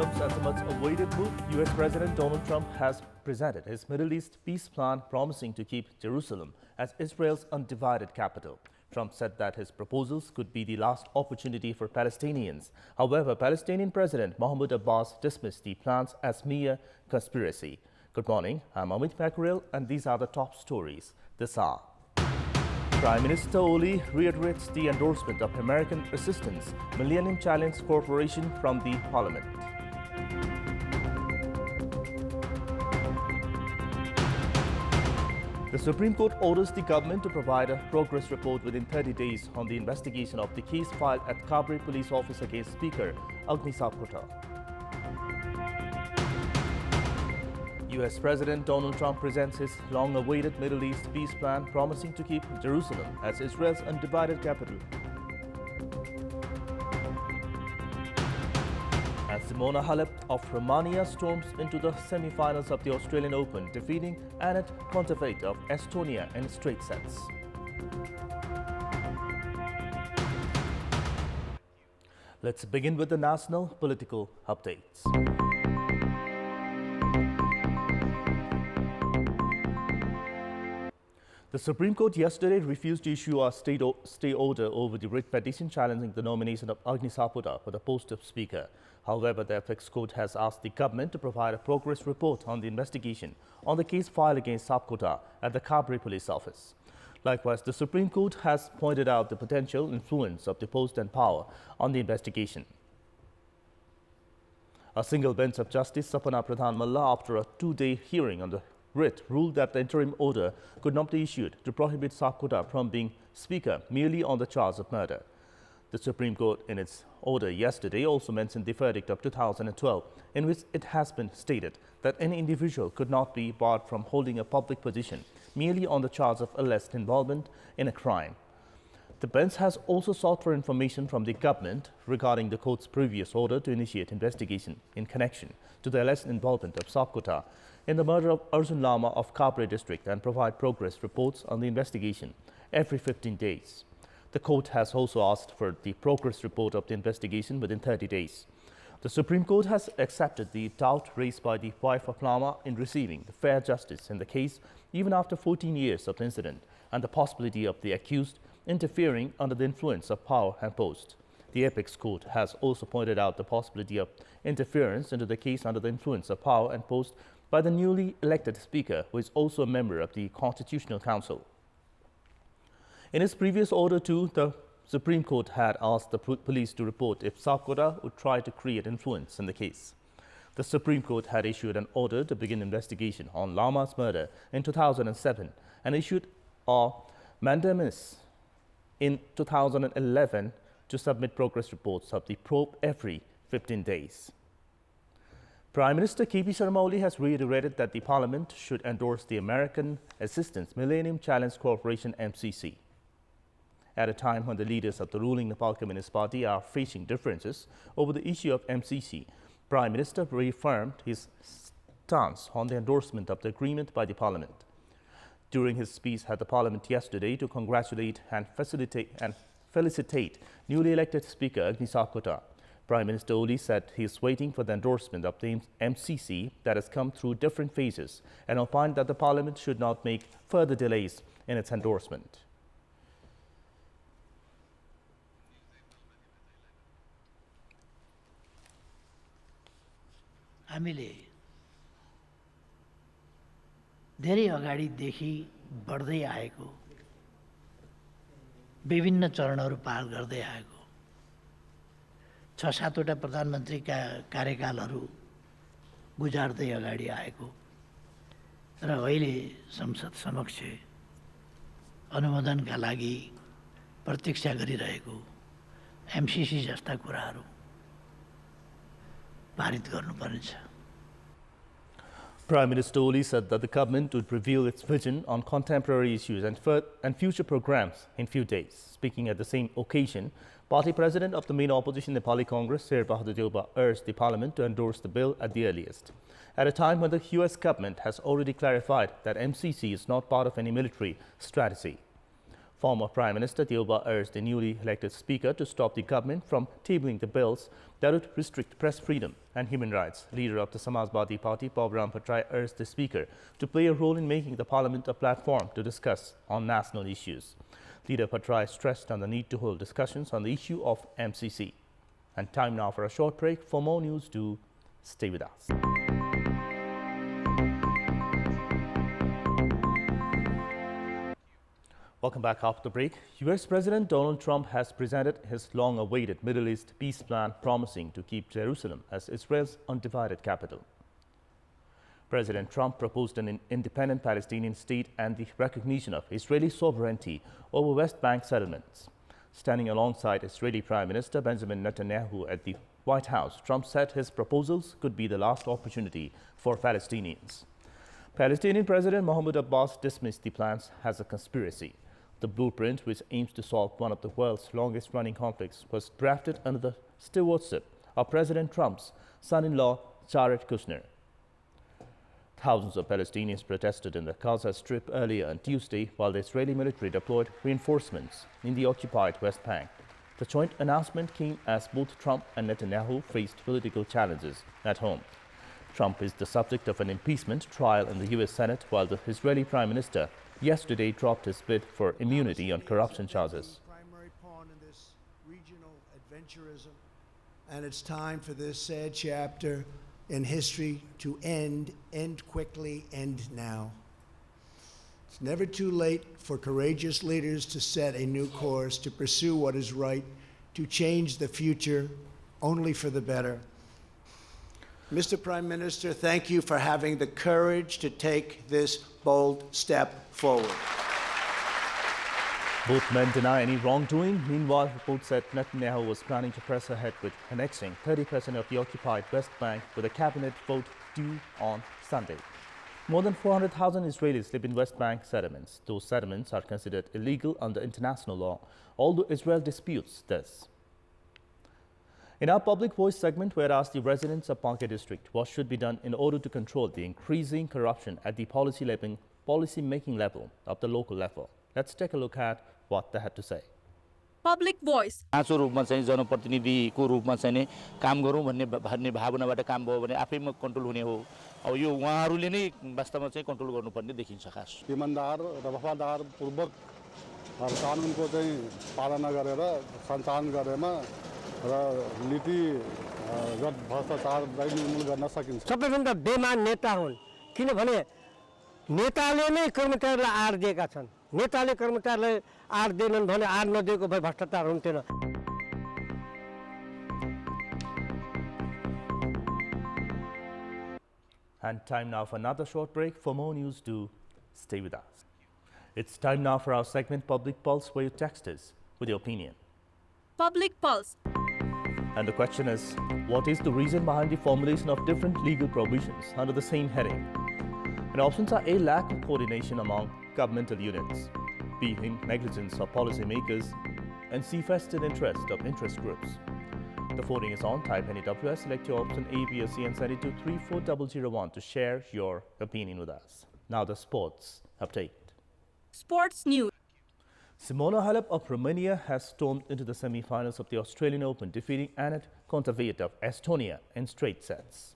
comes as a much-awaited move. U.S. President Donald Trump has presented his Middle East peace plan, promising to keep Jerusalem as Israel's undivided capital. Trump said that his proposals could be the last opportunity for Palestinians. However, Palestinian President Mahmoud Abbas dismissed the plans as mere conspiracy. Good morning, I'm Amit Mackerel, and these are the top stories this hour. Prime Minister Oli reiterates the endorsement of American assistance Millennium Challenge Corporation from the Parliament. The Supreme Court orders the government to provide a progress report within 30 days on the investigation of the case filed at Kabri Police Office against Speaker Agni Sapkota. U.S. President Donald Trump presents his long-awaited Middle East peace plan, promising to keep Jerusalem as Israel's undivided capital. As Simona Halep of Romania storms into the semi-finals of the Australian Open, defeating Anett Kontaveit of Estonia in straight sets. Let's begin with the national political updates. The Supreme Court yesterday refused to issue a stay order over the writ petition challenging the nomination of Agni Sapkota for the post of Speaker. However, the Apex Court has asked the government to provide a progress report on the investigation on the case filed against Sapkota at the Kabri Police Office. Likewise, the Supreme Court has pointed out the potential influence of the post and power on the investigation. A single bench of Justice Sapana Pradhan Malla, after a two-day hearing on the writ, ruled that the interim order could not be issued to prohibit Sapkota from being Speaker merely on the charge of murder. The Supreme Court, in its order yesterday, also mentioned the verdict of 2012, in which it has been stated that any individual could not be barred from holding a public position merely on the charge of alleged involvement in a crime. The bench has also sought for information from the government regarding the court's previous order to initiate investigation in connection to the alleged involvement of Sapkota in the murder of Arjun Lama of Kabri district and provide progress reports on the investigation every 15 days. The court has also asked for the progress report of the investigation within 30 days. The Supreme Court has accepted the doubt raised by the wife of Lama in receiving the fair justice in the case even after 14 years of the incident and the possibility of the accused interfering under the influence of power and post. The Apex Court has also pointed out the possibility of interference into the case under the influence of power and post by the newly elected Speaker, who is also a member of the Constitutional Council. In its previous order too, the Supreme Court had asked the police to report if Sapkota would try to create influence in the case. The Supreme Court had issued an order to begin investigation on Lama's murder in 2007 and issued a mandamus in 2011 to submit progress reports of the probe every 15 days. Prime Minister KP Sharma Oli has reiterated that the Parliament should endorse the American Assistance Millennium Challenge Corporation (MCC). At a time when the leaders of the ruling Nepal Communist Party are facing differences over the issue of MCC, Prime Minister reaffirmed his stance on the endorsement of the agreement by the Parliament. During his speech at the Parliament yesterday to congratulate and felicitate newly elected Speaker Agni Sapkota, Prime Minister Oli said he is waiting for the endorsement of the MCC that has come through different phases and opined that the Parliament should not make further delays in its endorsement. हामीले धेरै अगाडिदेखि बढ्दै आएको विभिन्न चरणहरू पार गर्दै आएको 6-7 वटा प्रधानमन्त्रीका कार्यकालहरू गुजार्दै अगाडि आएको र अहिले संसद समक्ष अनुमोदनका लागि प्रतीक्षा गरिरहेको एमसीसी जस्ता कुराहरू पारित गर्नुपर्नेछ. Prime Minister Oli said that the government would reveal its vision on contemporary issues and future programs in few days. Speaking at the same occasion, Party President of the main opposition Nepali Congress, Sher Bahadur Deuba, urged the Parliament to endorse the bill at the earliest, at a time when the US government has already clarified that MCC is not part of any military strategy. Former Prime Minister Teuba urged the newly elected Speaker to stop the government from tabling the bills that would restrict press freedom and human rights. Leader of the Samajwadi Party, Pawaram Patrai, urged the Speaker to play a role in making the Parliament a platform to discuss on national issues. Leader Patrai stressed on the need to hold discussions on the issue of MCC. And time now for a short break. For more news, do stay with us. Welcome back after the break. US President Donald Trump has presented his long-awaited Middle East peace plan, promising to keep Jerusalem as Israel's undivided capital. President Trump proposed an independent Palestinian state and the recognition of Israeli sovereignty over West Bank settlements. Standing alongside Israeli Prime Minister Benjamin Netanyahu at the White House, Trump said his proposals could be the last opportunity for Palestinians. Palestinian President Mahmoud Abbas dismissed the plans as a conspiracy. The blueprint, which aims to solve one of the world's longest-running conflicts, was drafted under the stewardship of President Trump's son-in-law, Jared Kushner. Thousands of Palestinians protested in the Gaza Strip earlier on Tuesday while the Israeli military deployed reinforcements in the occupied West Bank. The joint announcement came as both Trump and Netanyahu faced political challenges at home. Trump is the subject of an impeachment trial in the U.S. Senate, while the Israeli Prime Minister yesterday dropped his bid for immunity on corruption charges. Primary pawn in this regional adventurism, and it's time for this sad chapter in history to end quickly, end now. It's never too late for courageous leaders to set a new course, to pursue what is right, to change the future only for the better. Mr. Prime Minister, thank you for having the courage to take this bold step forward. Both men deny any wrongdoing. Meanwhile, reports said Netanyahu was planning to press ahead with annexing 30% of the occupied West Bank with a cabinet vote due on Sunday. More than 400,000 Israelis live in West Bank settlements. Those settlements are considered illegal under international law, although Israel disputes this. In our Public Voice segment, we had asked the residents of Panke district what should be done in order to control the increasing corruption at the policy-making level of the local level. Let's take a look at what they had to say. Public Voice. आँचो रूपमा चाहिँ जनप्रतिनिधिको रूपमा चाहिँ नि काम गरौँ भन्ने भावनाबाट काम भयो भने आफैमा कन्ट्रोल हुने हो। अब यो उहाँहरूले नै वास्तवमा चाहिँ कन्ट्रोल गर्नुपर्ने देखिन्छ खास। ईमानदार र वफादार पूर्वक कानुनको चाहिँ पालना गरेर सञ्चालन गरेमा र नीतिगत भ्रष्टाचारलाई निर्मूल गर्न सकिन्छ। सबैभन्दा बेमान नेता हुन् किनभने नेताले नै कर्मचारीलाई आर दिएका छन्। नेताले कर्मचारीलाई आर दिएनन् भने आर नदिएको भए भ्रष्टाचार हुन्थेन। And time now for another short break. For more news, do stay with us. It's time now for our segment Public Pulse, where you text us with your opinion. Public Pulse. And the question is, what is the reason behind the formulation of different legal provisions under the same heading? And options are A, lack of coordination among governmental units, B, negligence of policymakers, and C, vested interest of interest groups. The voting is on. Type NEWS, select your option A, B, or C, and send it to 34001 to share your opinion with us. Now the sports update. Sports News. Simona Halep of Romania has stormed into the semi-finals of the Australian Open, defeating Anett Kontaveit of Estonia in straight sets.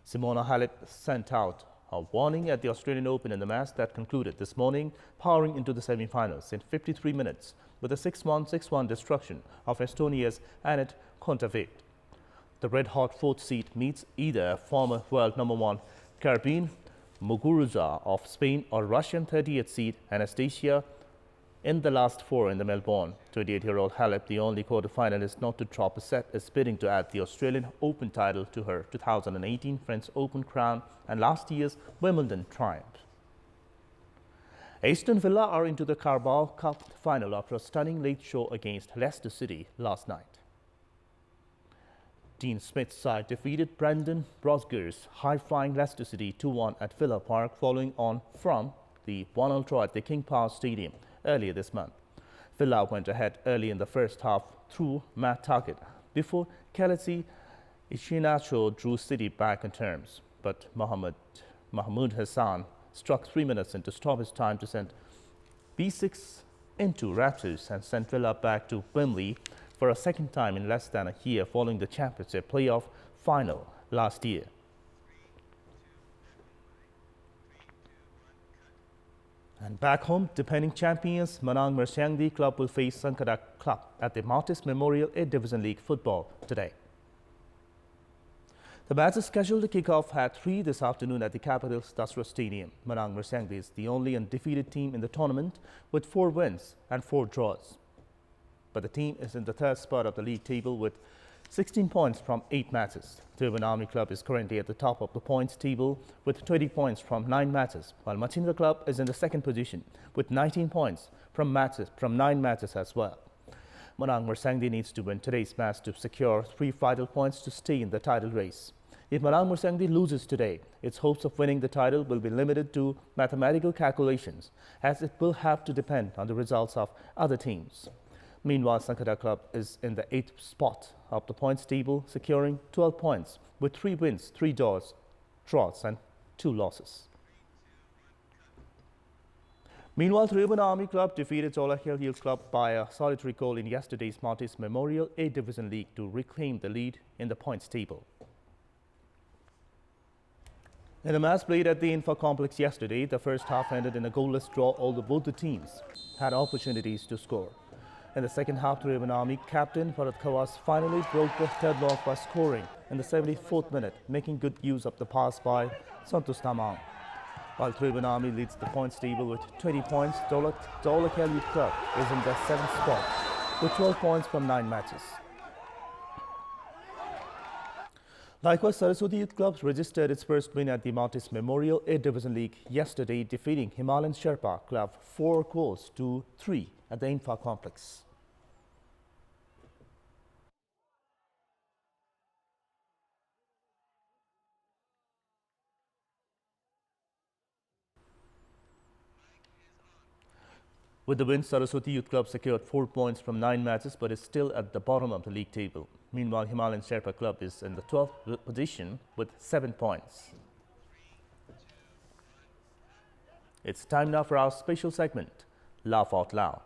Simona Halep sent out a warning at the Australian Open in the match that concluded this morning, powering into the semi-finals in 53 minutes with a 6-1, 6-1 destruction of Estonia's Anett Kontaveit. The red-hot fourth seed meets either former world number 1 Carabin Muguruza of Spain or Russian 30th seed Anastasia in the last four in the Melbourne. 28-year-old Halep, the only quarter-finalist not to drop a set, is bidding to add the Australian Open title to her 2018 French Open crown and last year's Wimbledon triumph. Aston Villa are into the Carabao Cup final after a stunning late show against Leicester City last night. Dean Smith's side defeated Brendan Rodgers' high-flying Leicester City 2-1 at Villa Park, following on from the 1-0 draw at the King Power Stadium earlier this month. Villa went ahead early in the first half through Matt Targett before Kelechi Iheanacho drew City back on terms. But Mahmoud Hassan struck 3 minutes in to stop his time to send B6 into Raptors and sent Villa back to Wembley for a second time in less than a year following the championship playoff final last year. And back home, defending champions Manang Mersiangdi club will face Sankara club at the Martis Memorial 8 Division League football today. The match is scheduled to kick off at 3 this afternoon at the capital's Dasra Stadium. Manang Mersiangdi is the only undefeated team in the tournament with 4 wins and 4 draws. But the team is in the third spot of the league table with 16 points from 8 matches. Tribhuvan Army Club is currently at the top of the points table with 20 points from 9 matches, while Machindra Club is in the second position with 19 points from 9 matches as well. Manang Mersiangdi needs to win today's match to secure 3 vital points to stay in the title race. If Manang Mersiangdi loses today, its hopes of winning the title will be limited to mathematical calculations, as it will have to depend on the results of other teams. Meanwhile, Sankara Club is in the 8th spot of the points table, securing 12 points with 3 wins, 3 draws and 2 losses. Meanwhile, Tribhuvan Army Club defeated Jolahil Hill Club by a solitary goal in yesterday's Martis Memorial 8 Division League to reclaim the lead in the points table. In the match played at the Infa complex yesterday, the first half ended in a goalless draw, although both the teams had opportunities to score. In the second half, Tribhuvan Army captain Bharat Khawas finally broke the deadlock by scoring in the 74th minute, making good use of the pass by Santosh Tamang. While Tribhuvan Army leads the points table with 20 points, Jolahil Youth Club is in the 7th spot with 12 points from 9 matches. Likewise, Saraswati Youth Club registered its first win at the Martis Memorial 8 Division League yesterday, defeating Himalayan Sherpa Club 4 goals to 3 at the Infa complex. With the win, Saraswati Youth Club secured 4 points from 9 matches but is still at the bottom of the league table. Meanwhile, Himalayan Sherpa Club is in the 12th position with 7 points. It's time now for our special segment, Laugh Out Loud.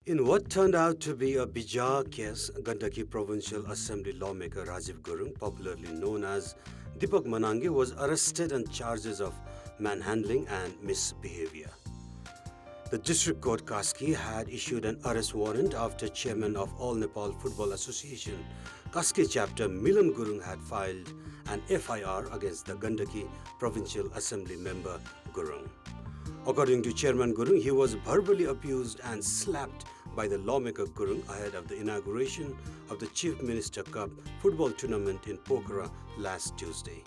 In what turned out to be a bizarre case, Gandaki Provincial Assembly lawmaker Rajiv Gurung, popularly known as Deepak Manange, was arrested on charges of manhandling and misbehavior. The District Court Kaski had issued an arrest warrant after Chairman of All Nepal Football Association, Kaski chapter Milan Gurung had filed an FIR against the Gandaki Provincial Assembly member Gurung. According to Chairman Gurung, he was verbally abused and slapped by the lawmaker Gurung ahead of the inauguration of the Chief Minister Cup football tournament in Pokhara last Tuesday.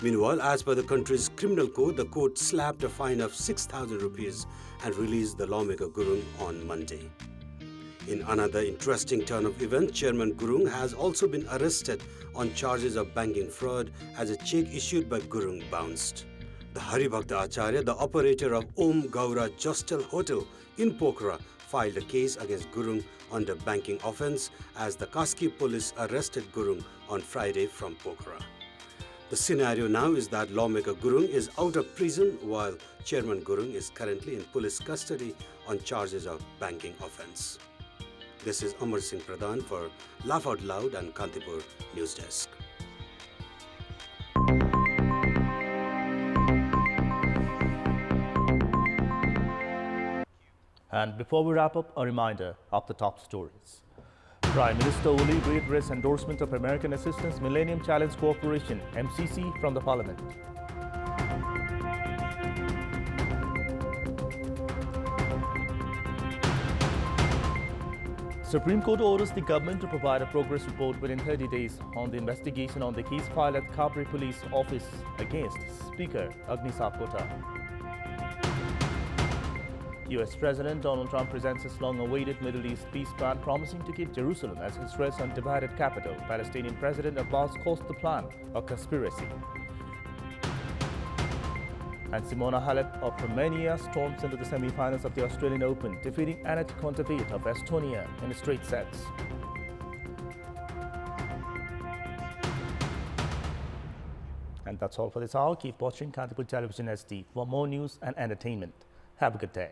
Meanwhile, as per the country's criminal code, the court slapped a fine of 6,000 rupees and released the lawmaker Gurung on Monday. In another interesting turn of events, Chairman Gurung has also been arrested on charges of banking fraud as a cheque issued by Gurung bounced. The Haribhakta Acharya, the operator of Om Gaura Jostel Hotel in Pokhara, filed a case against Gurung under banking offence as the Kaski police arrested Gurung on Friday from Pokhara. The scenario now is that lawmaker Gurung is out of prison while Chairman Gurung is currently in police custody on charges of banking offence. This is Amar Singh Pradhan for Laugh Out Loud and Kantipur News Desk. And before we wrap up, a reminder of the top stories. Prime Minister Oli reiterates endorsement of American Assistance Millennium Challenge Cooperation, MCC, from the Parliament. Supreme Court orders the government to provide a progress report within 30 days on the investigation on the case filed at Kabri Police Office against Speaker Agni Sapkota. US President Donald Trump presents his long-awaited Middle East peace plan, promising to keep Jerusalem as his rests on divided capital. Palestinian President Abbas calls the plan a conspiracy. And Simona Halep of Romania storms into the semi-finals of the Australian Open, defeating Anett Kontaveit of Estonia in straight sets. And that's all for this hour. Keep watching Kantipur Television SD for more news and entertainment. Have a good day.